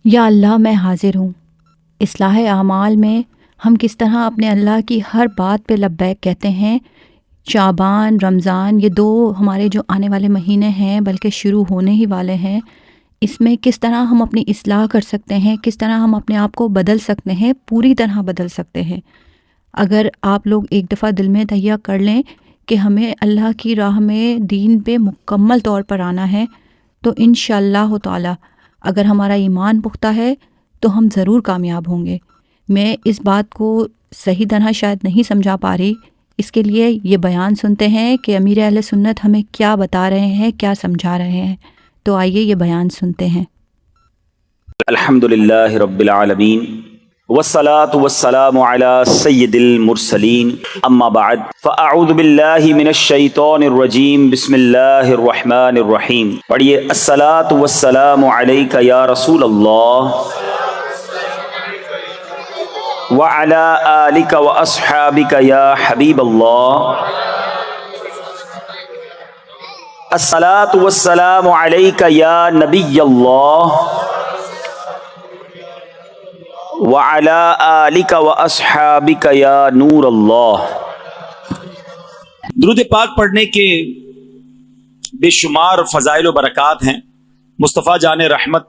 یا اللہ میں حاضر ہوں۔ اصلاح اعمال میں ہم کس طرح اپنے اللہ کی ہر بات پہ لبیک کہتے ہیں۔ شعبان، رمضان، یہ 2 ہمارے جو آنے والے مہینے ہیں بلکہ شروع ہونے ہی والے ہیں، اس میں کس طرح ہم اپنی اصلاح کر سکتے ہیں، کس طرح ہم اپنے آپ کو بدل سکتے ہیں، پوری طرح بدل سکتے ہیں۔ اگر آپ لوگ ایک دفعہ دل میں تہیہ کر لیں کہ ہمیں اللہ کی راہ میں دین پہ مکمل طور پر آنا ہے، تو انشاءاللہ تعالی اگر ہمارا ایمان پختہ ہے تو ہم ضرور کامیاب ہوں گے۔ میں اس بات کو صحیح طرح شاید نہیں سمجھا پا رہی، اس کے لیے یہ بیان سنتے ہیں کہ امیر اہل سنت ہمیں کیا بتا رہے ہیں، کیا سمجھا رہے ہیں۔ تو آئیے یہ بیان سنتے ہیں۔ الحمدللہ رب العالمین والصلاة والسلام علی سید المرسلین، اما بعد فاعوذ باللہ من الشیطان الرجیم، بسم اللہ الرحمن الرحیم۔ پڑھیے، الصلاة والسلام علیک یا رسول اللہ وعلی آلک واصحابک یا حبیب اللہ۔ الصلاة والسلام علیک یا نبی اللہ وعلی آلک واصحابک یا نور اللہ۔ درود پاک پڑھنے کے بے شمار فضائل و برکات ہیں۔ مصطفیٰ جان رحمت،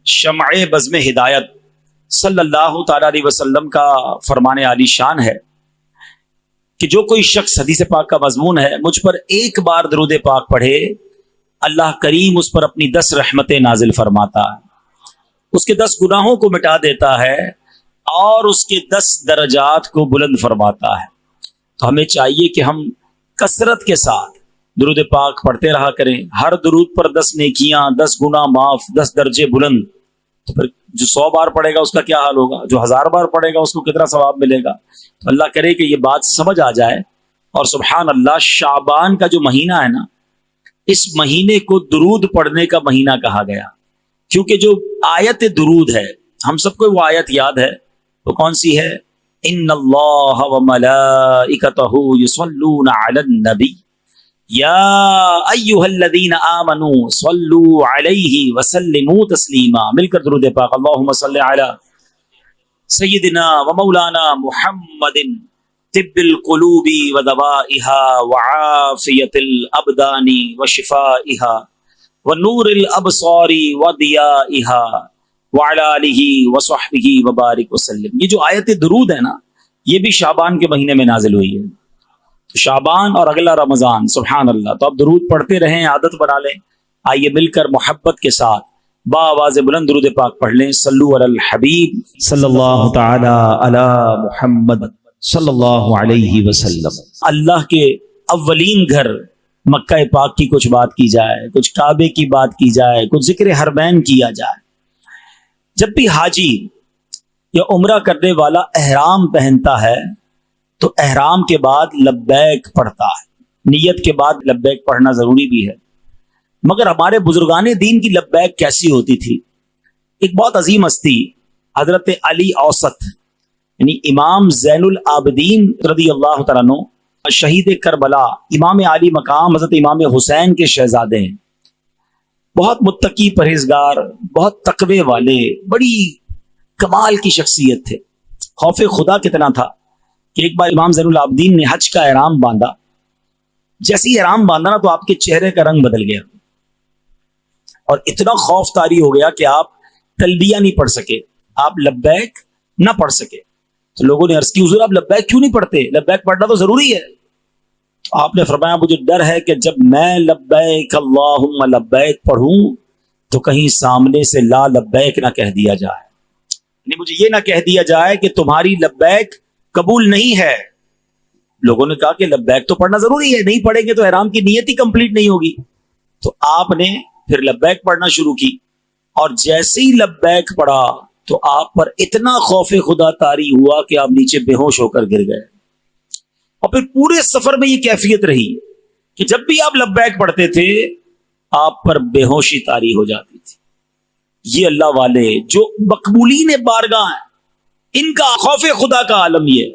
شمع بزم ہدایت صلی اللہ تعالی علیہ وسلم کا فرمان عالی شان ہے کہ جو کوئی شخص حدیث پاک کا مضمون ہے مجھ پر ایک بار درود پاک پڑھے، اللہ کریم اس پر اپنی 10 رحمتیں نازل فرماتا ہے، اس کے 10 گناہوں کو مٹا دیتا ہے اور اس کے 10 درجات کو بلند فرماتا ہے۔ تو ہمیں چاہیے کہ ہم کثرت کے ساتھ درود پاک پڑھتے رہا کریں۔ ہر درود پر 10 نیکیاں، 10 گناہ معاف، 10 درجے بلند۔ تو پھر جو 100 بار پڑھے گا اس کا کیا حال ہوگا، جو 1000 بار پڑھے گا اس کو کتنا ثواب ملے گا۔ تو اللہ کرے کہ یہ بات سمجھ آ جائے۔ اور سبحان اللہ، شعبان کا جو مہینہ ہے نا، اس مہینے کو درود پڑھنے کا مہینہ کہا گیا، کیونکہ جو آیت درود ہے، ہم سب کو وہ آیت یاد ہے، وہ کون سی ہے؟ ان اللہ وملائکتہ یصلون علی النبی یا ایھا الذین آمنوا صلوا علیہ وسلموا تسلیما۔ مل کر درود پاک، اللہم صل علی سیدنا ومولانا محمد طب القلوب ودوائها وعافیت الابدان وشفائها ونور الابصار وضیائها وعلی آلہ وصحبہ وبارک وسلم۔ یہ جو آیت درود ہے نا، یہ بھی شعبان کے مہینے میں نازل ہوئی ہے۔ شعبان اور اگلا رمضان، سبحان اللہ۔ تو اب درود پڑھتے رہیں، عادت بنا لیں۔ آئیے مل کر محبت کے ساتھ با آواز بلند درود پاک پڑھ لیں۔ صلو علی الحبیب صلی اللہ تعالی علی محمد صلی اللہ علیہ وسلم۔ اللہ کے اولین گھر مکہ پاک کی کچھ بات کی جائے، کچھ کعبے کی بات کی جائے، کچھ ذکر حرمین کیا جائے۔ جب بھی حاجی یا عمرہ کرنے والا احرام پہنتا ہے تو احرام کے بعد لبیک پڑھتا ہے، نیت کے بعد لبیک پڑھنا ضروری بھی ہے۔ مگر ہمارے بزرگان دین کی لبیک کیسی ہوتی تھی؟ ایک بہت عظیم ہستی حضرت علی اوسط، یعنی امام زین العابدین رضی اللہ تعالیٰ عنہ، شہید کربلا، امام عالی مقام حضرت امام حسین کے شہزادے ہیں۔ بہت متقی، پرہیزگار، بہت تقوی والے، بڑی کمال کی شخصیت تھے۔ خوف خدا کتنا تھا کہ ایک بار امام زین العابدین نے حج کا احرام باندھا۔ جیسے ہی احرام باندھا نا تو آپ کے چہرے کا رنگ بدل گیا اور اتنا خوف طاری ہو گیا کہ آپ تلبیہ نہیں پڑھ سکے، آپ لبیک نہ پڑھ سکے۔ تو لوگوں نے عرض کی، حضور آپ لبیک کیوں نہیں پڑھتے؟ لبیک پڑھنا تو ضروری ہے۔ تو آپ نے فرمایا، مجھے ڈر ہے کہ جب میں لبیک اللہم لبیک پڑھوں تو کہیں سامنے سے لا لبیک نہ کہہ دیا جائے، یعنی مجھے یہ نہ کہہ دیا جائے کہ تمہاری لبیک قبول نہیں ہے۔ لوگوں نے کہا کہ لبیک تو پڑھنا ضروری ہے، نہیں پڑھیں گے تو احرام کی نیت ہی کمپلیٹ نہیں ہوگی۔ تو آپ نے پھر لبیک پڑھنا شروع کی، اور جیسے ہی لبیک پڑھا تو آپ پر اتنا خوف خدا طاری ہوا کہ آپ نیچے بے ہوش ہو کر گر گئے۔ اور پھر پورے سفر میں یہ کیفیت رہی کہ جب بھی آپ لبیک پڑھتے تھے آپ پر بے ہوشی طاری ہو جاتی تھی۔ یہ اللہ والے جو مقبولین بارگاہ ہیں، ان کا خوف خدا کا عالم یہ ہے۔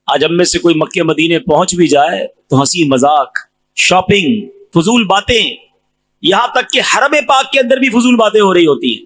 آج ہم میں سے کوئی مکے مدینے پہنچ بھی جائے تو ہنسی مذاق، شاپنگ، فضول باتیں، یہاں تک کہ حرم پاک کے اندر بھی فضول باتیں ہو رہی ہوتی ہیں۔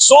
100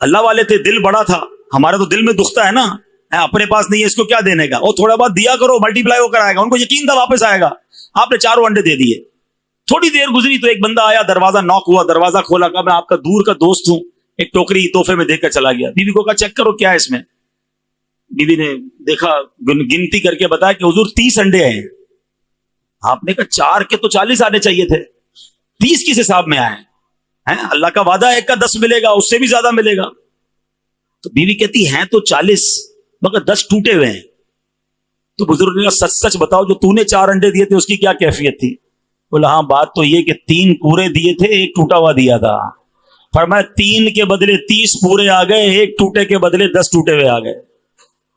اللہ والے تھے, دل بڑا تھا. ہمارا تو دل میں دکھتا ہے نا, اپنے پاس نہیں ہے اس کو کیا دینے کا, اور تھوڑا بہت دیا کرو ملٹی پلائی ہو کر آئے گا. ان کو یقین تھا واپس آئے گا. آپ نے 4 انڈے دے دیے. تھوڑی دیر گزری تو ایک بندہ آیا, دروازہ ناک ہوا, دروازہ کھولا, کہا میں آپ کا دور کا دوست ہوں, ایک ٹوکری تحفے میں دے کر چلا گیا. بیوی کو کہا چیک کرو کیا ہے اس میں. بیوی نے دیکھا, گنتی کر کے بتایا کہ حضور 30 انڈے ہیں. آپ نے کہا 4 کے تو 40 آنے چاہیے تھے, 30 کس حساب میں آئے ہیں؟ اللہ کا وعدہ ہے ایک کا 10 ملے گا, اس سے بھی زیادہ ملے گا. تو بیوی کہتی ہیں تو 40 مگر 10 ٹوٹے ہوئے ہیں. تو بزرگ نے کہا سچ سچ بتاؤ, جو تو نے 4 انڈے دیے تھے اس کی کیا کیفیت تھی؟ بولا ہاں بات تو یہ کہ 3 پورے دیے تھے, 1 ٹوٹا ہوا دیا تھا. فرمایا 3 کے بدلے 30 پورے آ گئے, 1 ٹوٹے کے بدلے 10 ٹوٹے ہوئے آ گئے.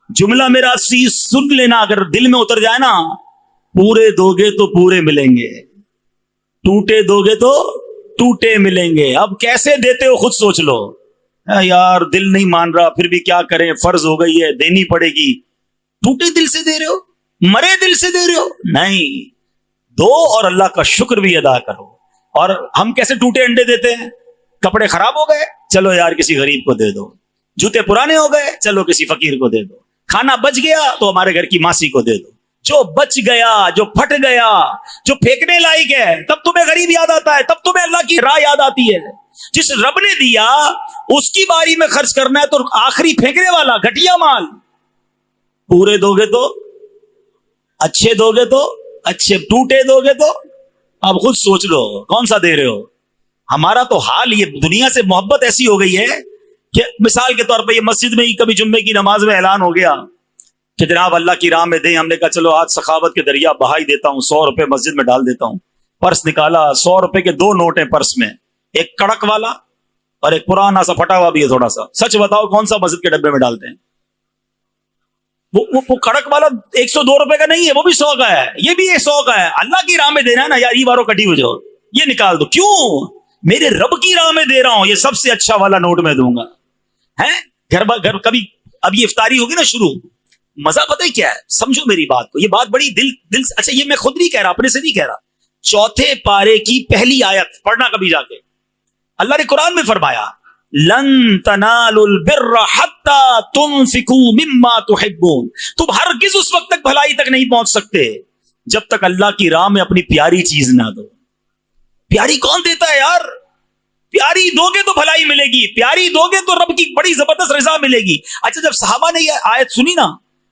جملہ میرا سن لینا, اگر دل میں اتر جائے نا, پورے دو گے تو پورے ملیں گے, ٹوٹے دو گے تو ٹوٹے ملیں گے. اب کیسے دیتے ہو خود سوچ لو. یار دل نہیں مان رہا, پھر بھی کیا کریں, فرض ہو گئی ہے, دینی پڑے گی. ٹوٹے دل سے دے رہے ہو, مرے دل سے دے رہے ہو؟ نہیں, دو اور اللہ کا شکر بھی ادا کرو. اور ہم کیسے ٹوٹے انڈے دیتے ہیں؟ کپڑے خراب ہو گئے, چلو یار کسی غریب کو دے دو. جوتے پرانے ہو گئے, چلو کسی فقیر کو دے دو. کھانا بچ گیا تو ہمارے گھر کی ماسی کو دے دو. جو بچ گیا, جو پھٹ گیا, جو پھینکنے لائق ہے, تب تمہیں غریب یاد آتا ہے, تب تمہیں اللہ کی راہ یاد آتی ہے. جس رب نے دیا اس کی باری میں خرچ کرنا ہے, تو آخری پھینکنے والا گھٹیا مال. پورے دو گے تو اچھے, دو گے تو اچھے, ٹوٹے دو گے تو اب خود سوچ لو کون سا دے رہے ہو. ہمارا تو حال یہ, دنیا سے محبت ایسی ہو گئی ہے کہ مثال کے طور پہ یہ مسجد میں ہی کبھی جمعے کی نماز میں اعلان ہو گیا کہ جناب اللہ کی راہ میں دیں. ہم نے کہا چلو آج سخاوت کے دریا بہا ہی دیتا ہوں, 100 روپے مسجد میں ڈال دیتا ہوں. پرس نکالا, 100 روپے کے 2 نوٹ ہیں پرس میں, ایک کڑک والا اور ایک پرانا سا پھٹا ہوا بھی ہے تھوڑا سا. سچ بتاؤ کون سا مسجد کے ڈبے میں ڈالتے ہیں؟ وہ کڑک والا 102 روپے کا نہیں ہے, وہ بھی 100 کا ہے, یہ بھی 100 کا ہے. اللہ کی راہ میں دینا ہے نا یار, یہ بارو کٹی ہو جاؤ, یہ نکال دو. کیوں؟ میرے رب کی راہ میں دے رہا ہوں, یہ سب سے اچھا والا نوٹ میں دوں گا. گھر کبھی اب یہ افطاری ہوگی نا شروع, مزہ پتہ ہی کیا ہے, سمجھو میری بات کو, یہ بات بڑی دل سے, اچھا یہ میں خود نہیں کہہ رہا, اپنے سے نہیں کہہ رہا. 4 پارے کی پہلی آیت پڑھنا کبھی جا کے. اللہ نے قرآن میں فرمایا لن تنالوا البر حتى تنفقوا مما تحبون. تم ہرگز اس وقت تک بھلائی تک نہیں پہنچ سکتے جب تک اللہ کی راہ میں اپنی پیاری چیز نہ دو. پیاری کون دیتا ہے یار؟ پیاری دو گے تو بھلائی ملے گی, پیاری دو گے تو رب کی بڑی زبردست رضا ملے گی. اچھا جب صحابہ نے یہ آیت سنی نا,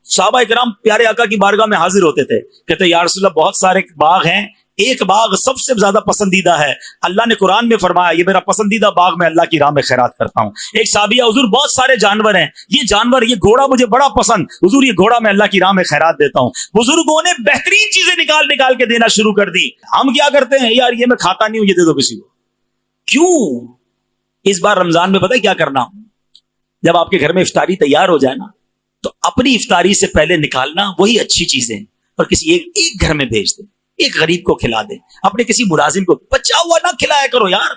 صحابہ اکرام پیارے آقا کی بارگاہ میں حاضر ہوتے تھے, کہتے یا رسول اللہ بہت سارے باغ ہیں, ایک باغ سب سے زیادہ پسندیدہ ہے. اللہ نے قرآن میں فرمایا یہ میرا پسندیدہ باغ, میں اللہ کی راہ میں خیرات کرتا ہوں. ایک صحابیہ حضور بہت سارے جانور ہیں, یہ جانور, یہ گھوڑا مجھے بڑا پسند, حضور یہ گھوڑا میں اللہ کی راہ میں خیرات دیتا ہوں. بزرگوں نے بہترین چیزیں نکال کے دینا شروع کر دی. ہم کیا کرتے ہیں یار, یہ میں کھاتا نہیں ہوں, یہ دے دو کسی کو. کیوں؟ اس بار رمضان میں پتہ ہے کیا کرنا, جب آپ کے گھر میں افطاری تیار ہو جائے نا, تو اپنی افطاری سے پہلے نکالنا وہی اچھی چیزیں اور کسی ایک گھر میں بھیج دیں, ایک غریب کو کھلا دیں, اپنے کسی ملازم کو بچا ہوا نہ کھلایا کرو یار,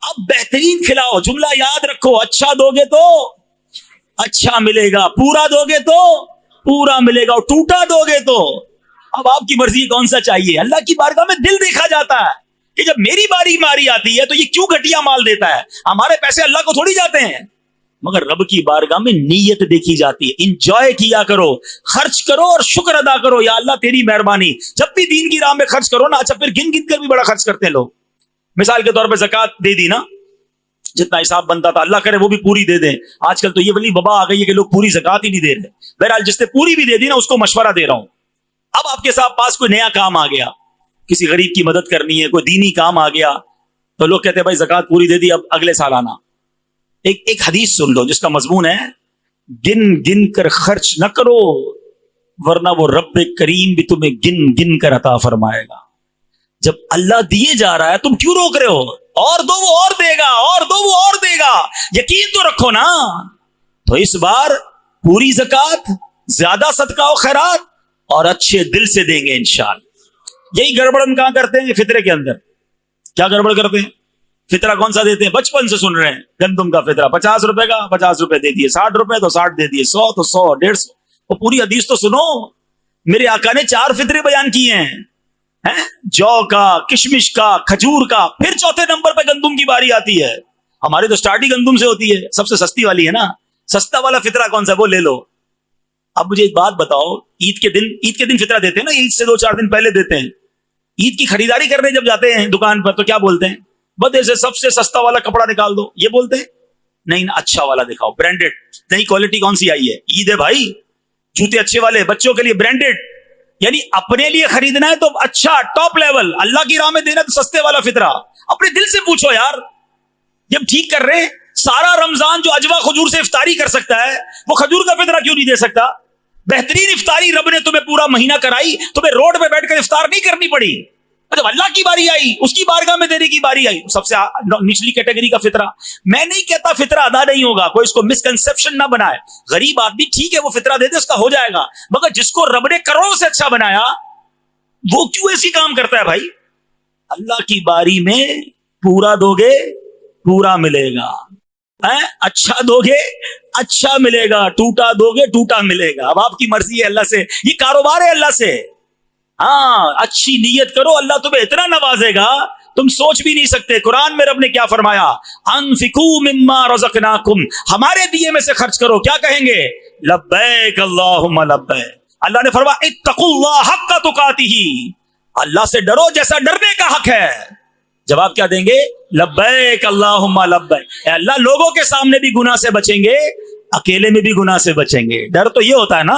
اب بہترین کھلاؤ. جملہ یاد رکھو, اچھا دو گے تو اچھا ملے گا, پورا دو گے تو پورا ملے گا, اور ٹوٹا دو گے تو اب آپ کی مرضی کون سا چاہیے. اللہ کی بارگاہ میں دل دیکھا جاتا ہے کہ جب میری باری آتی ہے تو یہ کیوں گھٹیا مال دیتا ہے. ہمارے پیسے اللہ کو تھوڑی جاتے ہیں, مگر رب کی بارگاہ میں نیت دیکھی جاتی ہے. انجوائے کیا کرو, خرچ کرو اور شکر ادا کرو, یا اللہ تیری مہربانی. جب بھی دین کی راہ میں خرچ کرو نا, اچھا پھر گن کر بھی بڑا خرچ کرتے ہیں لوگ. مثال کے طور پہ زکوٰۃ دے دی نا, جتنا حساب بنتا تھا, اللہ کرے وہ بھی پوری دے دیں. آج کل تو یہ والی وبا آ گئی ہے کہ لوگ پوری زکوٰۃ ہی نہیں دے رہے. بہرحال جس نے پوری بھی دے دی نا, اس کو مشورہ دے رہا ہوں. اب آپ کے پاس کوئی نیا کام آ گیا, کسی غریب کی مدد کرنی ہے, کوئی دینی کام آ گیا, تو لوگ کہتے ہیں بھائی زکوٰۃ پوری دے دی, اب اگلے سال آنا. ایک حدیث سن لو جس کا مضمون ہے گن گن کر خرچ نہ کرو, ورنہ وہ رب کریم بھی تمہیں گن گن کر عطا فرمائے گا. جب اللہ دیے جا رہا ہے تم کیوں روک رہے ہو؟ اور دو وہ اور دے گا, اور دو وہ اور دے گا, یقین تو رکھو نا. تو اس بار پوری زکوٰۃ, زیادہ صدقہ و خیرات, اور اچھے دل سے دیں گے انشاءاللہ. یہی گڑبڑ ہم کہاں کرتے ہیں فطرے کے اندر. کیا گڑبڑ کرتے ہیں؟ فطرہ کون سا دیتے ہیں؟ بچپن سے سن رہے ہیں, گندم کا فطرہ 50 روپے کا, 50 روپے دے دیے, 60 روپے تو 60 دے دیے, 100 تو 100, 150. وہ پوری حدیث تو سنو, میرے آقا نے 4 فطرے بیان کیے ہیں, جو کا, کشمش کا, کھجور کا, پھر چوتھے نمبر پہ گندم کی باری آتی ہے. ہماری تو سٹارٹ ہی گندم سے ہوتی ہے، سب سے سستی والی ہے نا، سستا والا فطرہ کون سا وہ لے لو۔ اب مجھے ایک بات بتاؤ، عید کے دن فطرہ دیتے ہیں نا، عید سے 2-4 دن پہلے دیتے ہیں، عید کی خریداری کرنے جب جاتے ہیں دکان پر تو کیا بولتے ہیں؟ بدے سے سب سے سستا والا کپڑا نکال دو، یہ بولتے ہیں؟ نہیں نا، اچھا والا دکھاؤ، برانڈیڈ۔ نہیں، کوالٹی کون سی آئی ہے؟ عید ہے بھائی، جوتے اچھے والے، بچوں کے لیے برانڈیڈ، یعنی اپنے لیے خریدنا ہے تو اچھا ٹاپ لیول، اللہ کی راہ میں دینا تو سستے والا فطرہ۔ اپنے دل سے پوچھو یار، جب ٹھیک کر رہے ہیں، سارا رمضان جو اجوا کھجور سے افطاری کر سکتا ہے وہ کھجور کا فطرہ کیوں نہیں دے سکتا؟ بہترین افطاری رب نے تمہیں پورا مہینہ کرائی، تمہیں روڈ پہ بیٹھ کر افطار نہیں کرنی پڑی۔ جب اللہ کی باری آئی، اس کی بارگاہ میں دینے کی باری آئی، سب سے نچلی کیٹیگری کا فطرہ۔ میں نہیں کہتا فطرہ ادا نہیں ہوگا، کوئی اس کو مسکنسپشن نہ بنائے، غریب آدمی ٹھیک ہے وہ فطرہ دے دے، اس کا ہو جائے گا، مگر جس کو رب نے کروڑوں سے اچھا بنایا وہ کیوں ایسی کام کرتا ہے بھائی؟ اللہ کی باری میں پورا دو گے پورا ملے گا، اچھا دو گے اچھا ملے گا، ٹوٹا دو گے ٹوٹا ملے گا۔ اب آپ کی مرضی ہے، اللہ سے یہ کاروبار ہے، اللہ سے۔ ہاں، اچھی نیت کرو، اللہ تمہیں اتنا نوازے گا تم سوچ بھی نہیں سکتے۔ قرآن میں رب نے کیا فرمایا؟ انفقوا مما رزقناکم، ہمارے دیے میں سے خرچ کرو، کیا کہیں گے؟ لبیک اللہم لبیک۔ اللہ نے فرمایا اتقوا اللہ حق تقاتہ، اللہ سے ڈرو جیسا ڈرنے کا حق ہے۔ جواب کیا دیں گے؟ لبیک اللہم لبیک۔ اے اللہ، لوگوں کے سامنے بھی گناہ سے بچیں گے، اکیلے میں بھی گناہ سے بچیں گے۔ ڈر تو یہ ہوتا ہے نا،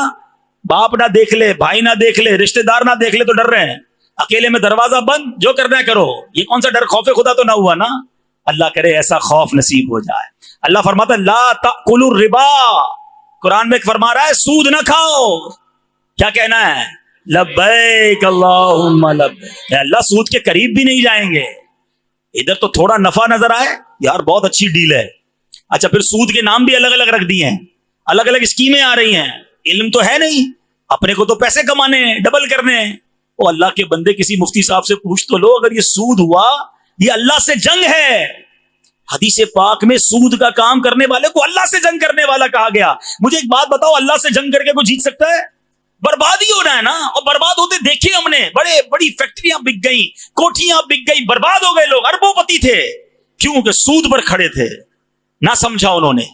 باپ نہ دیکھ لے، بھائی نہ دیکھ لے، رشتہ دار نہ دیکھ لے تو ڈر رہے ہیں، اکیلے میں دروازہ بند، جو کرنا ہے کرو۔ یہ کون سا ڈر؟ خوف خدا تو نہ ہوا نا؟ اللہ کرے ایسا خوف نصیب ہو جائے۔ اللہ فرماتا ہے لا تأکلوا الربا، قرآن میں فرما رہا ہے سود نہ کھاؤ۔ کیا کہنا ہے؟ لبیک اللہم لبیک۔ اللہ سود کے قریب بھی نہیں جائیں گے۔ ادھر تو تھوڑا نفع نظر آئے، یار بہت اچھی ڈیل ہے، اچھا پھر سود کے نام بھی الگ الگ رکھ دیے ہیں، الگ الگ اسکیمیں آ رہی ہیں، علم تو ہے نہیں، اپنے کو تو پیسے کمانے ہیں، ڈبل کرنے ہیں۔ او اللہ کے بندے، کسی مفتی صاحب سے پوچھ تو لو، اگر یہ سود ہوا یہ اللہ سے جنگ ہے۔ حدیث پاک میں سود کا کام کرنے والے کو اللہ سے جنگ کرنے والا کہا گیا۔ مجھے ایک بات بتاؤ، اللہ سے جنگ کر کے کوئی جیت سکتا ہے؟ برباد ہی ہونا ہے نا، اور برباد ہوتے دیکھے ہم نے، بڑی فیکٹریاں بک گئی، کوٹھیاں بک گئی، برباد ہو گئے لوگ، اربوں پتی تھے، کیوں کہ سود پر کھڑے تھے، نہ سمجھا انہوں نے۔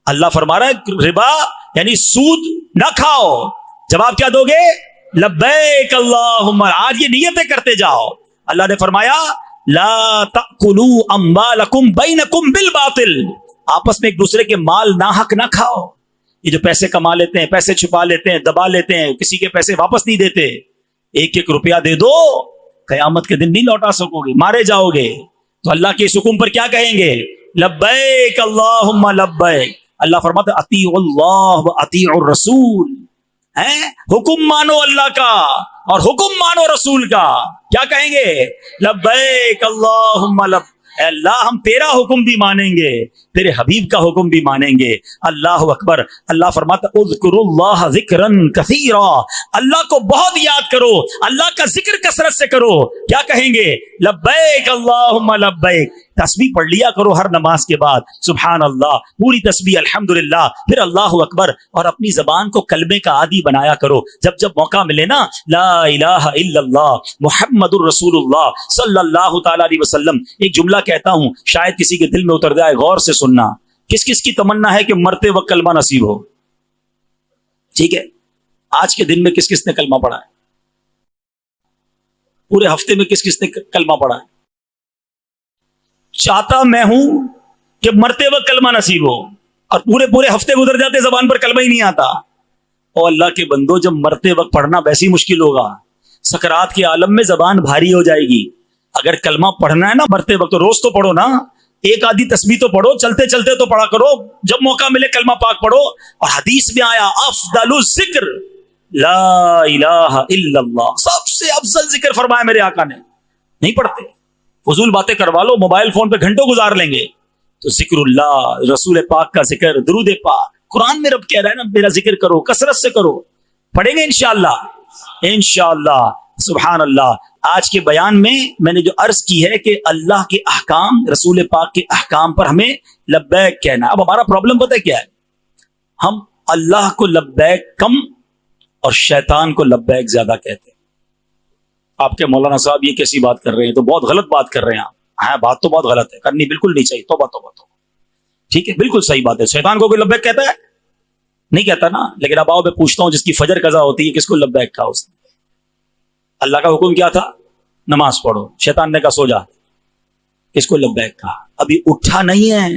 اللہ فرما رہا ہے ربا یعنی سود نہ کھاؤ۔ جواب کیا دو گے؟ لبیک اللہم، آج یہ نیتیں کرتے جاؤ۔ اللہ نے فرمایا لا تأکلوا اموالکم بینکم بالباطل، آپس میں ایک دوسرے کے مال ناحق نہ کھاؤ۔ یہ جو پیسے کما لیتے ہیں، پیسے چھپا لیتے ہیں، دبا لیتے ہیں، کسی کے پیسے واپس نہیں دیتے، 1-1 روپیہ دے دو، قیامت کے دن نہیں لوٹا سکو گے، مارے جاؤ گے۔ تو اللہ کے اس حکم پر کیا کہیں گے؟ لبیک اللہم لبیک۔ اللہ فرماتا ہے اطیعوا اللہ و اطیعوا الرسول، حکم مانو اللہ کا اور حکم مانو رسول کا۔ کیا کہیں گے؟ لبیک اللہم لبیک، اے اللہ ہم تیرا حکم بھی مانیں گے، تیرے حبیب کا حکم بھی مانیں گے۔ اللہ اکبر۔ اللہ فرماتا اذکروا اللہ ذکرا کثیرا، اللہ کو بہت یاد کرو، اللہ کا ذکر کثرت سے کرو۔ کیا کہیں گے؟ لبیک اللہم لبیک۔ تسبیح پڑھ لیا کرو ہر نماز کے بعد، سبحان اللہ، پوری تسبیح، الحمدللہ، پھر اللہ اکبر، اور اپنی زبان کو کلمے کا عادی بنایا کرو۔ جب جب موقع ملے نا، لا الہ الا اللہ محمد الرسول اللہ صلی اللہ تعالی علیہ وسلم، ایک جملہ کہتا ہوں، شاید کسی کے دل میں اتر جائے، غور سے سننا۔ کس کس کی تمنا ہے کہ مرتے وقت کلمہ نصیب ہو؟ ٹھیک ہے، آج کے دن میں کس کس نے کلمہ پڑھا ہے؟ پورے ہفتے میں کس کس نے کلمہ پڑھا ہے؟ چاہتا میں ہوں کہ مرتے وقت کلمہ نصیب ہو، اور پورے ہفتے گزر جاتے زبان پر کلمہ ہی نہیں آتا۔ اور اللہ کے بندو، جب مرتے وقت پڑھنا ویسے ہی مشکل ہوگا، سکرات کے عالم میں زبان بھاری ہو جائے گی۔ اگر کلمہ پڑھنا ہے نا مرتے وقت، تو روز تو پڑھو نا، ایک آدھی تسبیح تو پڑھو، چلتے چلتے تو پڑھا کرو، جب موقع ملے کلمہ پاک پڑھو۔ اور حدیث میں آیا افضل الذکر لا الہ الا اللہ، سب سے افضل ذکر فرمایا میرے آقا نے۔ نہیں پڑھتے، فضول باتیں کروا لو، موبائل فون پہ گھنٹوں گزار لیں گے، تو ذکر اللہ، رسول پاک کا ذکر، درود پاک، قرآن میں رب کہہ رہا ہے نا میرا ذکر کرو، کثرت سے کرو۔ پڑھیں گے انشاءاللہ، انشاءاللہ، سبحان اللہ۔ آج کے بیان میں نے جو عرض کی ہے کہ اللہ کے احکام، رسول پاک کے احکام پر ہمیں لبیک کہنا۔ اب ہمارا پرابلم پتہ ہے کیا ہے؟ ہم اللہ کو لبیک کم اور شیطان کو لبیک زیادہ کہتے ہیں۔ آپ کے مولانا صاحب یہ کیسی بات کر رہے ہیں؟ تو بہت غلط بات کر رہے ہیں آپ۔ ہاں بات تو بہت غلط ہے، کرنی بالکل نہیں چاہیے، توبہ توبہ توبہ، ٹھیک ہے بالکل صحیح بات ہے. شیطان کو کوئی لبیک کہتا ہے؟ نہیں کہتا نا. لیکن اب آؤ میں پوچھتا ہوں، جس کی فجر قضا ہوتی ہے کس کو لبیک کہا اس نے؟ اللہ کا حکم کیا تھا؟ نماز پڑھو. شیطان نے کہا سو جا، کس کو لبیک کہا؟ ابھی اٹھا نہیں ہے،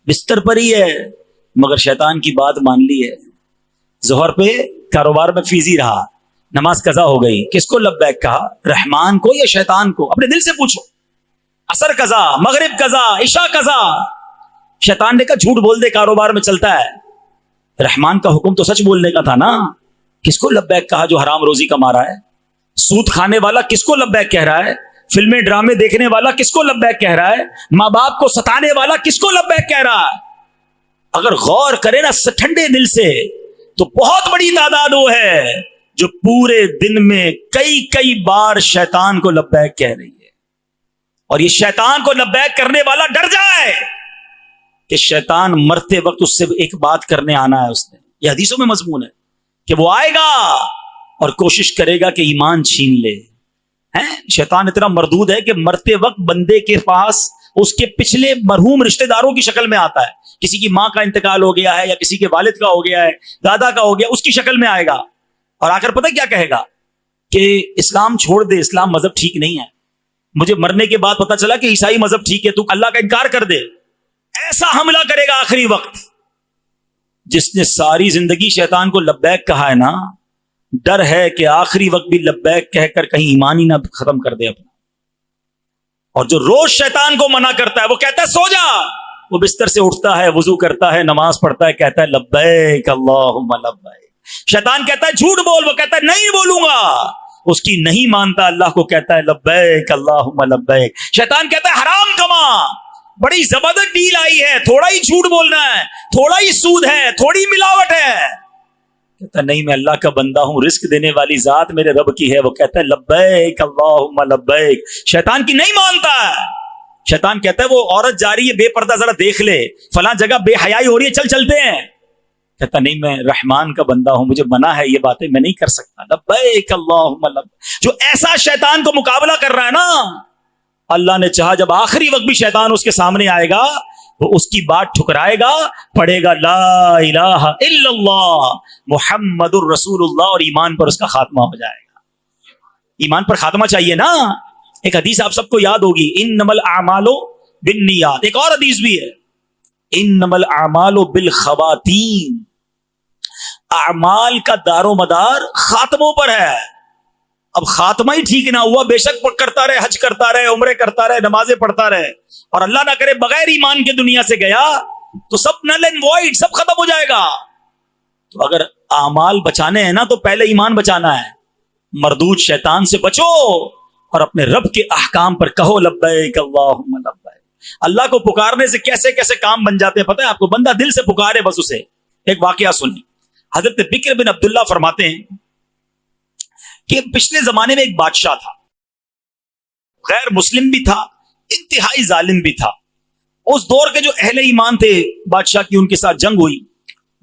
بستر پر ہی ہے، مگر شیطان کی بات مان لی ہے. ظہر پہ کاروبار میں فیزی رہا، نماز قضا ہو گئی، کس کو لبیک کہا؟ رحمان کو یا شیطان کو؟ اپنے دل سے پوچھو. عصر قضا، مغرب قضا، عشاء قضا، شیطان نے کہا جھوٹ بول دے، کاروبار میں چلتا ہے. رحمان کا حکم تو سچ بولنے کا تھا نا. کس کو لبیک کہا جو حرام روزی کما رہا ہے؟ سود کھانے والا کس کو لبیک کہہ رہا ہے؟ فلمیں ڈرامے دیکھنے والا کس کو لبیک کہہ رہا ہے؟ ماں باپ کو ستانے والا کس کو لبیک کہہ رہا ہے؟ اگر غور کرے نا ٹھنڈے دل سے تو بہت بڑی تعداد وہ ہے جو پورے دن میں کئی بار شیطان کو لبیک کہہ رہی ہے. اور یہ شیطان کو لبیک کرنے والا ڈر جائے کہ شیطان مرتے وقت اس سے ایک بات کرنے آنا ہے. اس نے یہ حدیثوں میں مضمون ہے کہ وہ آئے گا اور کوشش کرے گا کہ ایمان چھین لے. شیطان اتنا مردود ہے کہ مرتے وقت بندے کے پاس اس کے پچھلے مرحوم رشتہ داروں کی شکل میں آتا ہے. کسی کی ماں کا انتقال ہو گیا ہے یا کسی کے والد کا ہو گیا ہے، دادا کا ہو گیا، اس کی شکل میں آئے گا اور آ کر پتہ کیا کہے گا کہ اسلام چھوڑ دے، اسلام مذہب ٹھیک نہیں ہے. مجھے مرنے کے بعد پتہ چلا کہ عیسائی مذہب ٹھیک ہے، تو اللہ کا انکار کر دے. ایسا حملہ کرے گا آخری وقت. جس نے ساری زندگی شیطان کو لبیک کہا ہے نا، ڈر ہے کہ آخری وقت بھی لبیک کہہ کر کہیں ایمان ہی نہ ختم کر دے اپنا. اور جو روز شیطان کو منع کرتا ہے، وہ کہتا ہے سو جا، وہ بستر سے اٹھتا ہے، وضو کرتا ہے، نماز پڑھتا ہے، کہتا ہے لبیک اللہم لبیک. شیطان کہتا ہے جھوٹ بول، وہ کہتا ہے نہیں بولوں گا. اس کی نہیں مانتا، اللہ کو کہتا ہے لبیک اللہم لبیک. شیطان کہتا ہے حرام کما، بڑی زبردست ڈیل آئی ہے، تھوڑا ہی جھوٹ بولنا ہے، تھوڑا ہی سود ہے، تھوڑی ملاوٹ ہے. کہتا نہیں میں اللہ کا بندہ ہوں، رزق دینے والی ذات میرے رب کی ہے. وہ کہتا ہے لبیک اللہم لبیک. شیطان کی نہیں مانتا ہے. شیطان کہتا ہے وہ عورت جا رہی ہے بے پردہ، ذرا دیکھ لے، فلاں جگہ بے حیائی ہو رہی ہے، چل چلتے ہیں. کہتا نہیں میں رحمان کا بندہ ہوں، مجھے منع ہے یہ باتیں میں نہیں کر سکتا. لبیک اللہم لبیک. جو ایسا شیطان کو مقابلہ کر رہا ہے نا، اللہ نے چاہا جب آخری وقت بھی شیطان اس کے سامنے آئے گا، وہ اس کی بات ٹھکرائے گا، پڑھے گا لا الہ الا اللہ محمد الرسول اللہ، اور ایمان پر اس کا خاتمہ ہو جائے گا. ایمان پر خاتمہ چاہیے نا. ایک حدیث آپ سب کو یاد ہوگی، انما الاعمال بالنیات. ایک اور حدیث بھی ہے، انما الاعمال بالخواتیم. اعمال کا دار و مدار خاتموں پر ہے. اب خاتمہ ہی ٹھیک نہ ہوا، بے شک کرتا رہے، حج کرتا رہے، عمرے کرتا رہے، نمازیں پڑھتا رہے، اور اللہ نہ کرے بغیر ایمان کے دنیا سے گیا تو سب نل اینڈ وائڈ، سب ختم ہو جائے گا. تو اگر اعمال بچانے ہیں نا تو پہلے ایمان بچانا ہے. مردود شیطان سے بچو اور اپنے رب کے احکام پر کہو لبیک اللہم لبیک. اللہ کو پکارنے سے کیسے کیسے کام بن جاتے ہیں پتہ ہے آپ کو. بندہ دل سے پکارے بس اسے. ایک واقعہ سنیں. حضرت بکر بن عبداللہ فرماتے ہیں کہ پچھلے زمانے میں ایک بادشاہ تھا، غیر مسلم بھی تھا، انتہائی ظالم بھی تھا. اس دور کے جو اہل ایمان تھے، بادشاہ کی ان کے ساتھ جنگ ہوئی،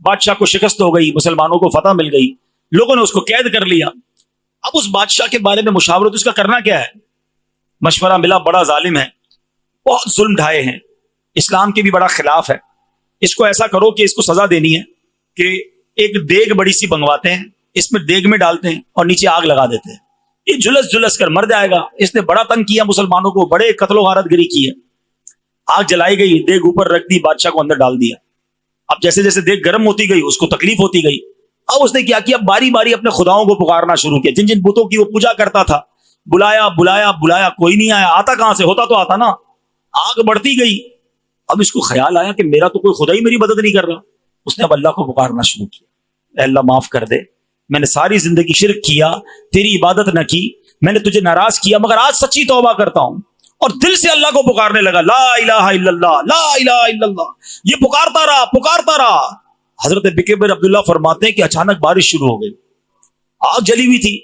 بادشاہ کو شکست ہو گئی، مسلمانوں کو فتح مل گئی، لوگوں نے اس کو قید کر لیا. اب اس بادشاہ کے بارے میں مشاورت، اس کا کرنا کیا ہے. مشورہ ملا بڑا ظالم ہے، بہت ظلم ڈھائے ہیں، اسلام کے بھی بڑا خلاف ہے. اس کو ایسا کرو کہ اس کو سزا دینی ہے کہ ایک دیگ بڑی سی بنگواتے ہیں، اس میں دیگ میں ڈالتے ہیں اور نیچے آگ لگا دیتے ہیں. یہ جلس جلس کر مر جائے گا. اس نے بڑا تنگ کیا مسلمانوں کو، بڑے قتل و غارت گری کی ہے. آگ جلائی گئی، دیگ اوپر رکھ دی، بادشاہ کو اندر ڈال دیا. اب جیسے جیسے دیگ گرم ہوتی گئی اس کو تکلیف ہوتی گئی. اب اس نے کیا کیا، باری باری اپنے خداؤں کو پکارنا شروع کیا. جن جن بتوں کی وہ پوجا کرتا تھا بلایا بلایا بلایا، کوئی نہیں آیا. آتا کہاں سے، ہوتا تو آتا نا. آگ بڑھتی گئی. اب اس کو خیال آیا کہ میرا تو کوئی خدا ہی میری مدد نہیں کر رہا. اس نے اب اللہ کو پکارنا شروع کیا، اے اللہ معاف کر دے، میں نے ساری زندگی شرک کیا، تیری عبادت نہ کی، میں نے تجھے ناراض کیا، مگر آج سچی توبہ کرتا ہوں. اور دل سے اللہ کو پکارنے لگا، لا الہ الا اللہ، لا الہ الا اللہ. یہ پکارتا رہا پکارتا رہا. حضرت بکر بن عبداللہ فرماتے ہیں کہ اچانک بارش شروع ہو گئی. آگ جلی ہوئی تھی،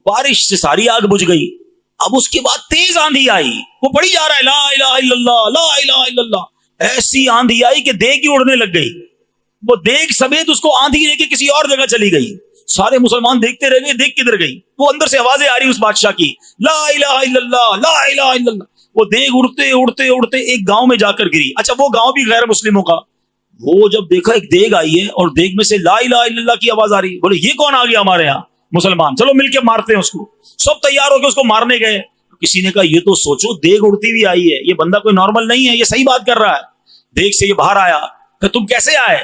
بارش سے ساری آگ بجھ گئی. اب اس کے بعد تیز آندھی آئی، وہ پڑھی جا رہا ہے لا الہ الا اللہ، لا الہ الا اللہ. ایسی آندھی آئی کہ دیگ ہی اڑنے لگ گئی. وہ دیگ سمیت اس کو آندھی لے کے کسی اور جگہ چلی گئی. سارے مسلمان دیکھتے رہ گئے، دیکھ کدھر گئی. وہ اندر سے آوازیں آ رہی اس بادشاہ کی، لا الہ الا اللہ، لا الہ الا اللہ. وہ دیگ اڑتے اڑتے اڑتے ایک گاؤں میں جا کر گری. اچھا وہ گاؤں بھی غیر مسلموں کا. وہ جب دیکھا ایک دیگ آئی ہے اور دیگ میں سے لا الہ الا اللہ کی آواز آ رہی, بولے یہ کون آ گیا ہمارے یہاں؟ مسلمان, چلو مل کے مارتے ہیں اس کو. سب تیار ہو کے اس کو مارنے گئے. کسی نے کہا یہ تو سوچو دیگ اڑتی ہوئی آئی ہے, یہ بندہ کوئی نارمل نہیں ہے, یہ صحیح بات کر رہا ہے. دیگ سے یہ باہر آیا کہ تم کیسے آئے؟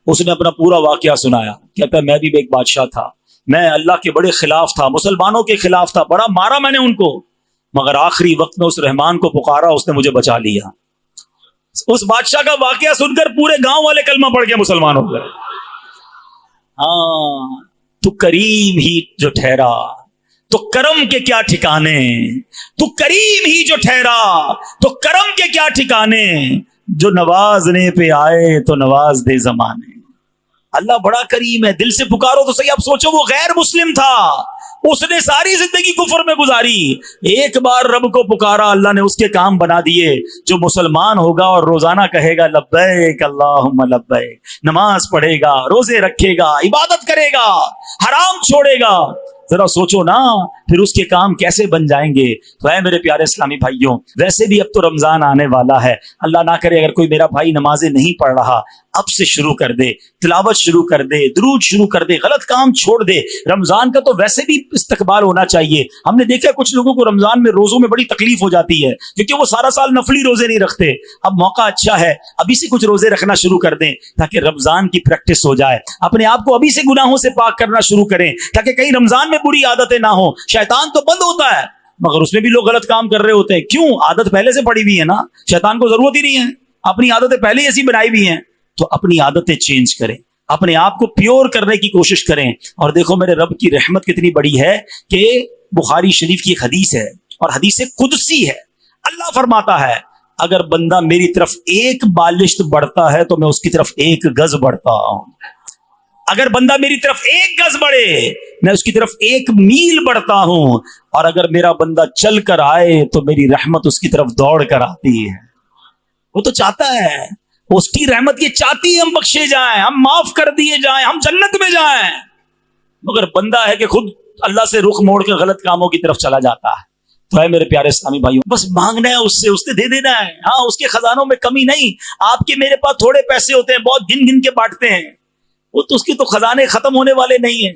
اس نے اپنا پورا واقعہ سنایا. کہتا ہے میں بھی ایک بادشاہ تھا, میں اللہ کے بڑے خلاف تھا, مسلمانوں کے خلاف تھا, بڑا مارا میں نے ان کو, مگر آخری وقت میں اس رحمان کو پکارا, اس نے مجھے بچا لیا. اس بادشاہ کا واقعہ سن کر پورے گاؤں والے کلمہ پڑھ کے مسلمان ہو گئے. ہاں تو کریم ہی جو ٹھہرا تو کرم کے کیا ٹھکانے, تو کریم ہی جو ٹھہرا تو کرم کے کیا ٹھکانے, جو نوازنے پہ آئے تو نواز دے زمانے. اللہ بڑا کریم ہے, دل سے پکارو تو صحیح. اب سوچو وہ غیر مسلم تھا, اس نے ساری زندگی کفر میں گزاری, ایک بار رب کو پکارا, اللہ نے اس کے کام بنا دیے. جو مسلمان ہوگا اور روزانہ کہے گا لبیک اللہم لبیک, نماز پڑھے گا, روزے رکھے گا, عبادت کرے گا, حرام چھوڑے گا, ذرا سوچو نا پھر اس کے کام کیسے بن جائیں گے. تو اے میرے پیارے اسلامی بھائیوں, ویسے بھی اب تو رمضان آنے والا ہے. اللہ نہ کرے اگر کوئی میرا بھائی نمازیں نہیں پڑھ رہا, اب سے شروع کر دے, تلاوت شروع کر دے, درود شروع کر دے, غلط کام چھوڑ دے. رمضان کا تو ویسے بھی استقبال ہونا چاہیے. ہم نے دیکھا کچھ لوگوں کو رمضان میں روزوں میں بڑی تکلیف ہو جاتی ہے کیونکہ وہ سارا سال نفلی روزے نہیں رکھتے. اب موقع اچھا ہے, ابھی سے کچھ روزے رکھنا شروع کر دیں تاکہ رمضان کی پریکٹس ہو جائے. اپنے آپ کو ابھی سے گناہوں سے پاک کرنا شروع کریں تاکہ کہیں رمضان میں بری عادتیں نہ ہوں. شیطان تو بند ہوتا ہے مگر اس میں بھی لوگ غلط کام کر رہے ہوتے ہیں. کیوں؟ عادت پہلے سے پڑی ہوئی ہے نا, شیطان کو ضرورت ہی نہیں ہے, اپنی عادتیں پہلے ہی ایسی بنائی ہوئی ہیں. تو اپنی عادتیں چینج کریں, اپنے آپ کو پیور کرنے کی کوشش کریں. اور دیکھو میرے رب کی رحمت کتنی بڑی ہے کہ بخاری شریف کی ایک حدیث ہے اور حدیث قدسی ہے. اللہ فرماتا ہے اگر بندہ میری طرف ایک بالشت بڑھتا ہے تو میں اس کی طرف ایک گز بڑھتا ہوں. اگر بندہ میری طرف ایک گز بڑھے میں اس کی طرف ایک میل بڑھتا ہوں. اور اگر میرا بندہ چل کر آئے تو میری رحمت اس کی طرف دوڑ کر آتی ہے. وہ تو چاہتا ہے, اس کی رحمت یہ چاہتی ہے ہم بخشے جائیں, ہم معاف کر دیے جائیں, ہم جنت میں جائیں. مگر بندہ ہے کہ خود اللہ سے رخ موڑ کے غلط کاموں کی طرف چلا جاتا ہے. تو ہے میرے پیارے اسلامی بھائیوں, بس مانگنا ہے اس سے دے دینا ہے. ہاں اس کے خزانوں میں کمی نہیں. آپ کے میرے پاس تھوڑے پیسے ہوتے ہیں, بہت گن گن کے بانٹتے ہیں, وہ تو اس کے تو خزانے ختم ہونے والے نہیں ہیں.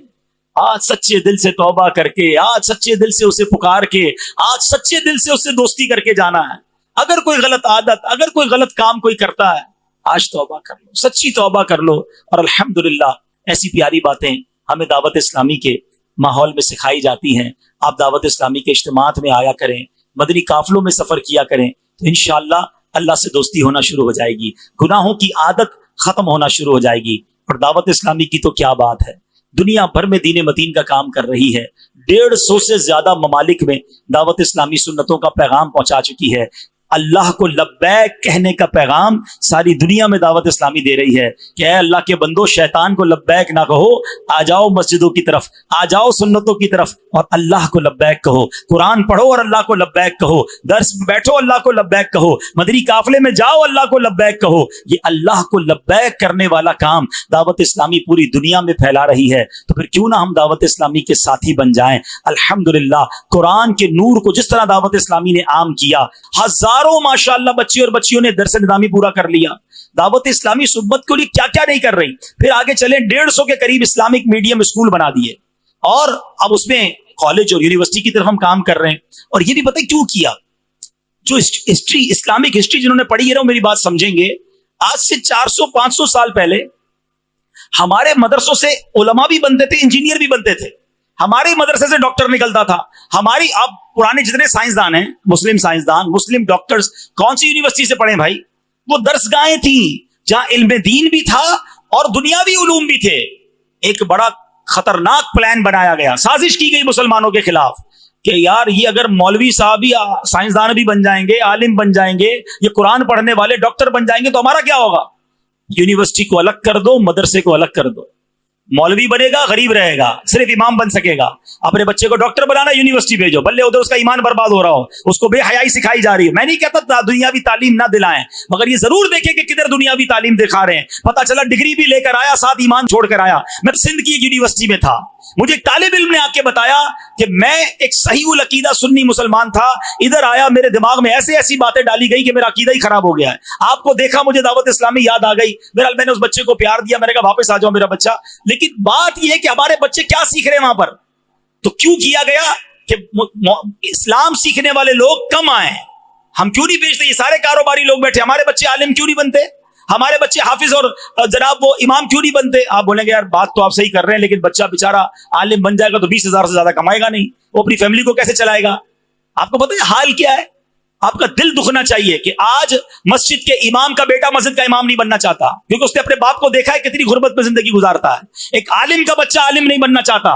آج سچے دل سے توبہ کر کے, آج سچے دل سے اسے پکار کے, آج سچے دل سے اسے دوستی کر کے جانا ہے. اگر کوئی غلط عادت, اگر کوئی غلط کام کوئی کرتا ہے, آج توبہ کر لو, سچی توبہ کر لو. اور الحمدللہ ایسی پیاری باتیں ہمیں دعوت اسلامی کے ماحول میں سکھائی جاتی ہیں. آپ دعوت اسلامی کے اجتماعات میں آیا کریں, مدنی قافلوں میں سفر کیا کریں, تو انشاءاللہ اللہ سے دوستی ہونا شروع ہو جائے گی, گناہوں کی عادت ختم ہونا شروع ہو جائے گی. اور دعوت اسلامی کی تو کیا بات ہے, دنیا بھر میں دین متین کا کام کر رہی ہے. 150 سے زیادہ ممالک میں دعوت اسلامی سنتوں کا پیغام پہنچا چکی ہے. اللہ کو لبیک کہنے کا پیغام ساری دنیا میں دعوت اسلامی دے رہی ہے کہ اے اللہ کے بندو, شیطان کو لبیک نہ کہو, آ جاؤ مسجدوں کی طرف, آ جاؤ سنتوں کی طرف اور اللہ کو لبیک کہو. قرآن پڑھو اور اللہ کو لبیک کہو, درس میں بیٹھو اللہ کو لبیک کہو, مدنی قافلے میں جاؤ اللہ کو لبیک کہو. یہ اللہ کو لبیک کرنے والا کام دعوت اسلامی پوری دنیا میں پھیلا رہی ہے. تو پھر کیوں نہ ہم دعوت اسلامی کے ساتھی بن جائیں. الحمدللہ قرآن کے نور کو جس طرح دعوت اسلامی نے عام کیا, ہزاروں ماشاءاللہ بچی اور بچیوں نے درس نظامی پورا کر لیا. دعوت اسلامی صحبت کے لیے کیا کیا نہیں کر رہی. پھر آگے چلیں 150 کے قریب اسلامک میڈیم اسکول بنا دیے اور اب اس میں کالج اور یونیورسٹی کی طرف ہم کام کر رہے ہیں. اور یہ بھی پتہ کیوں کیا, جو ہسٹری, اسلامک ہسٹری جنہوں نے پڑھی ہے نا میری بات سمجھیں گے. آج سے 400-500 سال پہلے ہمارے مدرسوں سے علماء بھی بنتے تھے, انجینئر بھی بنتے تھے. ہمارے مدرسے سے ڈاکٹر نکلتا تھا. ہماری اب پرانے جتنے سائنسدان ہیں, مسلم سائنسدان, مسلم ڈاکٹرز, کون سی یونیورسٹی سے پڑھے بھائی؟ وہ درسگاہیں تھیں جہاں علم دین بھی تھا اور دنیاوی علوم بھی تھے. ایک بڑا خطرناک پلان بنایا گیا, سازش کی گئی مسلمانوں کے خلاف کہ یار یہ اگر مولوی صاحب بھی سائنسدان بھی بن جائیں گے, عالم بن جائیں گے, یہ قرآن پڑھنے والے ڈاکٹر بن جائیں گے تو ہمارا کیا ہوگا؟ یونیورسٹی کو الگ کر دو, مدرسے کو الگ کر دو. مولوی بنے گا غریب رہے گا, صرف امام بن سکے گا. اپنے بچے کو ڈاکٹر بنانا, یونیورسٹی بھیجو, بلے ادھر اس کا ایمان برباد ہو رہا ہو, اس کو بے حیائی سکھائی جا رہی ہے. میں نہیں کہتا دنیاوی تعلیم نہ دلائیں, مگر یہ ضرور دیکھیں کہ کدھر دنیاوی تعلیم دکھا رہے ہیں. پتہ چلا ڈگری بھی لے کر آیا, ساتھ ایمان چھوڑ کر آیا. میں سندھ کی ایک یونیورسٹی میں تھا, مجھے ایک طالب علم نے آ کے بتایا کہ میں ایک صحیح العقیدہ سنی مسلمان تھا، ادھر آیا میرے دماغ میں ایسی باتیں ڈالی گئی کہ میرا عقیدہ ہی خراب ہو گیا ہے۔ آپ کو دیکھا، مجھے دعوت اسلامی یاد آ گئی، بہرحال میں نے اس بچے کو پیار دیا، میں نے کہا واپس آ جاؤ میرا بچہ۔ لیکن بات یہ ہے کہ ہمارے بچے کیا سیکھ رہے ہیں وہاں پر؟ تو کیوں کیا گیا کہ اسلام سیکھنے والے لوگ کم آئے؟ ہم کیوں نہیں بھیجتے؟ یہ سارے کاروباری لوگ بیٹھے، ہمارے بچے عالم کیوں نہیں بنتے؟ ہمارے بچے حافظ اور جناب وہ امام کیوں نہیں بنتے؟ آپ بولیں گے یار بات تو آپ صحیح کر رہے ہیں، لیکن بچہ بےچارا عالم بن جائے گا تو 20,000 سے زیادہ کمائے گا نہیں، وہ اپنی فیملی کو کیسے چلائے گا؟ آپ کو پتہ ہے حال کیا ہے؟ آپ کا دل دکھنا چاہیے کہ آج مسجد کے امام کا بیٹا مسجد کا امام نہیں بننا چاہتا، کیونکہ اس نے اپنے باپ کو دیکھا ہے کتنی غربت میں زندگی گزارتا ہے۔ ایک عالم کا بچہ عالم نہیں بننا چاہتا۔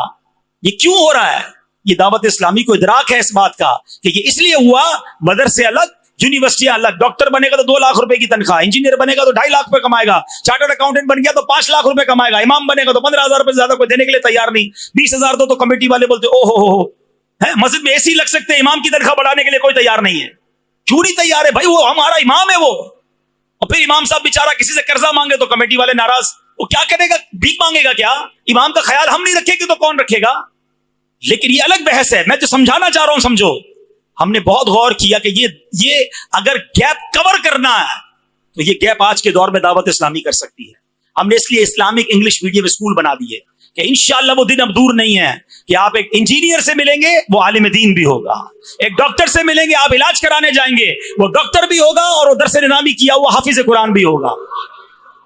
یہ کیوں ہو رہا ہے؟ یہ دعوت اسلامی کو ادراک ہے اس بات کا کہ یہ اس لیے ہوا، مدرسے الگ، یونیورسٹیاں الگ۔ ڈاکٹر بنے گا تو 2 لاکھ روپے کی تنخواہ، انجینئر بنے گا تو 2.5 لاکھ روپے کمائے گا، چارٹرڈ اکاؤنٹنٹ بن گیا تو 5 لاکھ روپے کمائے گا، امام بنے گا تو 15,000 روپے سے زیادہ کوئی دینے کے لیے تیار نہیں، 20,000 دو تو کمیٹی والے بولتے او ہو مسجد میں AC لگ سکتے، امام کی تنخواہ بڑھانے کے لیے کوئی تیار نہیں ہے۔ کیوں نہیں تیار ہے بھائی؟ وہ ہمارا امام ہے وہ، اور پھر امام صاحب بیچارہ کسی سے قرضہ مانگے تو کمیٹی والے ناراض، وہ کیا کرے گا؟ بھیک مانگے گا کیا؟ امام کا خیال ہم نہیں رکھے گے تو کون رکھے گا؟ لیکن یہ الگ بحث ہے، میں جو سمجھانا چاہ رہا ہوں سمجھو۔ ہم نے بہت غور کیا کہ یہ اگر گیپ کور کرنا ہے تو یہ گیپ آج کے دور میں دعوت اسلامی کر سکتی ہے۔ ہم نے اس لیے اسلامک انگلش میڈیم اسکول بنا دیے کہ انشاءاللہ وہ دن اب دور نہیں ہے کہ آپ ایک انجینئر سے ملیں گے وہ عالم دین بھی ہوگا، ایک ڈاکٹر سے ملیں گے آپ علاج کرانے جائیں گے وہ ڈاکٹر بھی ہوگا اور وہ درس نظامی کیا ہوا حافظ قرآن بھی ہوگا۔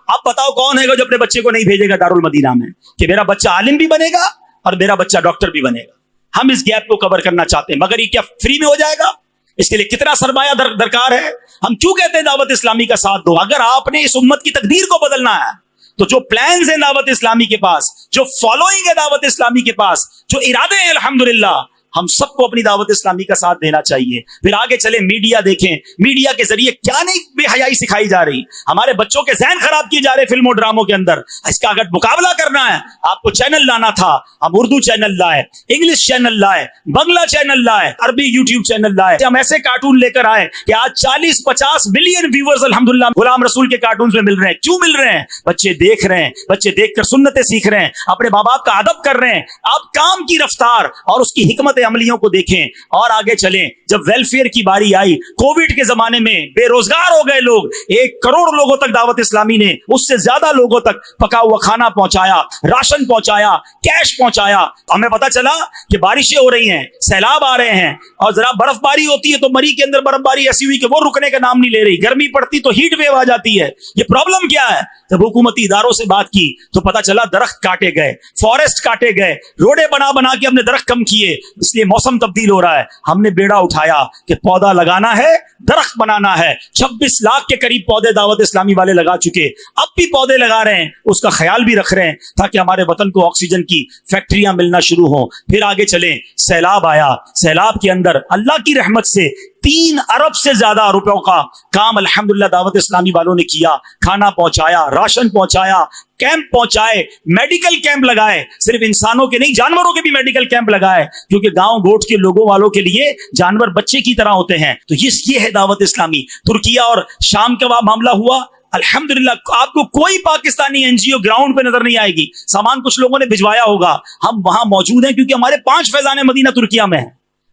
آپ بتاؤ کون ہے گا جو اپنے بچے کو نہیں بھیجے گا دارالمدینہ میں کہ میرا بچہ عالم بھی بنے گا اور میرا بچہ ڈاکٹر بھی بنے گا؟ ہم اس گیپ کو کور کرنا چاہتے ہیں، مگر یہ کیا فری میں ہو جائے گا؟ اس کے لیے کتنا سرمایہ درکار ہے۔ ہم کیوں کہتے ہیں دعوت اسلامی کا ساتھ دو؟ اگر آپ نے اس امت کی تقدیر کو بدلنا ہے تو جو پلانز ہیں دعوت اسلامی کے پاس، جو فالوئنگ ہے دعوت اسلامی کے پاس، جو ارادے ہیں الحمدللہ، ہم سب کو اپنی دعوت اسلامی کا ساتھ دینا چاہیے۔ پھر آگے چلیں، میڈیا دیکھیں، میڈیا کے ذریعے کیا نہیں بے حیائی سکھائی جا رہی، ہمارے بچوں کے ذہن خراب کیے جا رہے فلموں ڈراموں کے اندر۔ اس کا اگر مقابلہ کرنا ہے آپ کو چینل لانا تھا، ہم اردو چینل لائے، انگلش چینل لائے، بنگلہ چینل لائے، عربی یوٹیوب چینل لائے، ہم ایسے کارٹون لے کر آئے کہ آج 40-50 ملین ویورز الحمدللہ غلام رسول کے کارٹونز میں مل رہے ہیں۔ کیوں مل رہے ہیں؟ بچے دیکھ رہے ہیں، بچے دیکھ کر سنتیں سیکھ رہے ہیں، اپنے ماں باپ کا ادب کر رہے ہیں۔ آپ کام کی رفتار اور اس کی حکمت عملیوں کو دیکھیں اور آگے چلیں۔ جب ویلفیئر کی باری آئی، کووڈ کے زمانے میں بے روزگار ہو گئے لوگ، 1 کروڑ لوگوں تک دعوت اسلامی نے، اس سے زیادہ لوگوں تک پکا ہوا کھانا پہنچایا، راشن پہنچایا، کیش پہنچایا۔ ہمیں پتا چلا کہ بارشیں ہو رہی ہیں، سیلاب آ رہے ہیں، اور ذرا برف باری ہوتی ہے تو مری کے اندر برف باری ایسی ہوئی کہ وہ رکنے کا نام نہیں لے رہی، گرمی پڑتی تو ہیٹ ویو آ جاتی ہے۔ یہ پرابلم کیا ہے؟ جب حکومتی اداروں سے بات کی تو پتا چلا درخت کاٹے گئے، فارسٹ کاٹے گئے، روڈیں بنا کے ہم نے درخت کم کیے، اس لیے موسم تبدیل ہو رہا ہے۔ ہم نے بیڑا اٹھایا کہ پودا لگانا ہے، درخت بنانا ہے۔ 26 لاکھ کے قریب پودے دعوت اسلامی والے لگا چکے، اب بھی پودے لگا رہے ہیں، اس کا خیال بھی رکھ رہے ہیں تاکہ ہمارے وطن کو آکسیجن کی فیکٹریاں ملنا شروع ہوں۔ پھر آگے چلیں، سیلاب آیا، سیلاب کے اندر اللہ کی رحمت سے 3 ارب سے زیادہ روپوں کا کام الحمدللہ دعوت اسلامی والوں نے کیا، کھانا پہنچایا، راشن پہنچایا، کیمپ پہنچائے، میڈیکل کیمپ لگائے، صرف انسانوں کے نہیں جانوروں کے بھی میڈیکل کیمپ لگائے، کیونکہ گاؤں گوٹ کے لوگوں والوں کے لیے جانور بچے کی طرح ہوتے ہیں۔ تو یہ ہے دعوت اسلامی۔ ترکیہ اور شام کا معاملہ ہوا، الحمدللہ آپ کو کوئی پاکستانی NGO گراؤنڈ پہ نظر نہیں آئے گی، سامان کچھ لوگوں نے بھجوایا ہوگا، ہم وہاں موجود ہیں کیونکہ ہمارے 5 فیضان مدینہ ترکیہ میں ہیں۔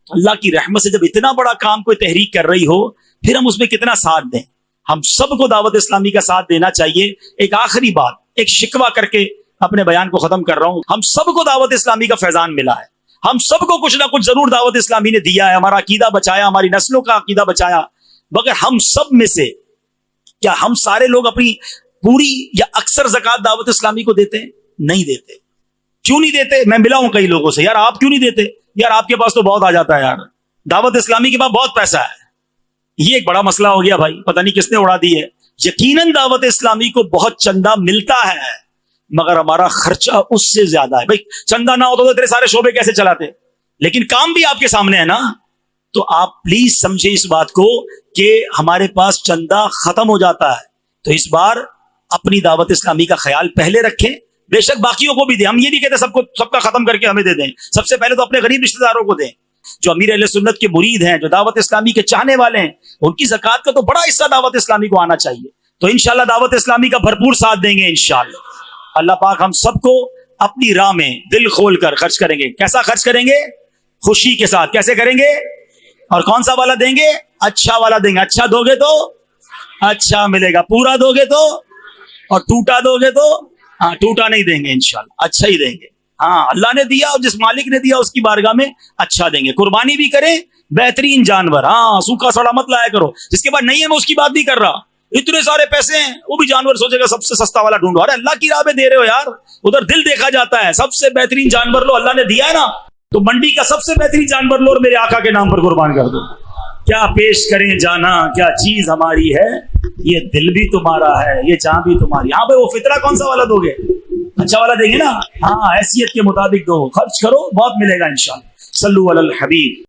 اللہ کی رحمت سے جب اتنا بڑا کام کوئی تحریک کر رہی ہو پھر ہم اس میں کتنا ساتھ دیں۔ ہم سب کو دعوت اسلامی کا ساتھ دینا چاہیے۔ ایک آخری بات، ایک شکوہ کر کے اپنے بیان کو ختم کر رہا ہوں۔ ہم سب کو دعوت اسلامی کا فیضان ملا ہے، ہم سب کو کچھ نہ کچھ ضرور دعوت اسلامی نے دیا ہے، ہمارا عقیدہ بچایا، ہماری نسلوں کا عقیدہ بچایا، مگر ہم سب میں سے کیا ہم سارے لوگ اپنی پوری یا اکثر زکوٰۃ دعوت اسلامی کو دیتے ہیں؟ نہیں دیتے۔ کیوں نہیں دیتے؟ میں ملا ہوں کئی لوگوں سے، یار آپ کیوں نہیں دیتے؟ یار آپ کے پاس تو بہت آ جاتا ہے، یار دعوت اسلامی کے پاس بہت پیسہ ہے۔ یہ ایک بڑا مسئلہ ہو گیا بھائی، پتہ نہیں کس نے اڑا دی ہے۔ یقیناً دعوت اسلامی کو بہت چندہ ملتا ہے مگر ہمارا خرچہ اس سے زیادہ ہے۔ بھائی چندہ نہ ہوتا تو تیرے سارے شعبے کیسے چلاتے؟ لیکن کام بھی آپ کے سامنے ہے نا۔ تو آپ پلیز سمجھے اس بات کو کہ ہمارے پاس چندہ ختم ہو جاتا ہے، تو اس بار اپنی دعوت اسلامی کا خیال پہلے رکھیں، بے شک باقیوں کو بھی دیں۔ ہم یہ نہیں کہتے سب کا ختم کر کے ہمیں دے دیں، سب سے پہلے تو اپنے غریب رشتہ داروں کو دیں۔ جو امیر اہل سنت کے مرید ہیں، جو دعوت اسلامی کے چاہنے والے ہیں، ان کی زکوٰۃ کا تو بڑا حصہ دعوت اسلامی کو آنا چاہیے۔ تو انشاءاللہ دعوت اسلامی کا بھرپور ساتھ دیں گے انشاءاللہ۔ اللہ پاک ہم سب کو اپنی راہ میں دل کھول کر خرچ کریں گے. کیسا خرچ کریں گے؟ خوشی کے ساتھ. کیسے کریں گے؟ اور کون سا والا دیں گے؟ اچھا والا دیں گے. اچھا دو گے تو اچھا ملے گا, پورا دو گے تو, اور ٹوٹا دو گے تو ٹوٹا نہیں دیں گے انشاءاللہ, اچھا ہی دیں گے. ہاں, اللہ نے دیا اور جس مالک نے دیا اس کی بارگاہ میں اچھا دیں گے. قربانی بھی کریں, بہترین جانور, ہاں سوکھا سڑا مت لایا کرو. جس کے بعد نہیں ہے میں اس کی بات نہیں کر رہا, اتنے سارے پیسے ہیں وہ بھی جانور سوچے گا سب سے سستا والا ڈھونڈو. ارے اللہ کی راہ میں دے رہے ہو یار, ادھر دل دیکھا جاتا ہے. سب سے بہترین جانور لو, اللہ نے دیا ہے نا, تو منڈی کا سب سے بہترین جانور لو اور میرے آقا کے نام پر قربان کر دو. کیا پیش کریں جانا, کیا چیز ہماری ہے, یہ دل بھی تمہارا ہے, یہ جان بھی تمہاری. ہاں بھائی, وہ فطرہ کون سا والا دو گے؟ اچھا والا دیں گے نا. ہاں, حیثیت کے مطابق دو, خرچ کرو, بہت ملے گا انشاءاللہ. صلو علی الحبیب.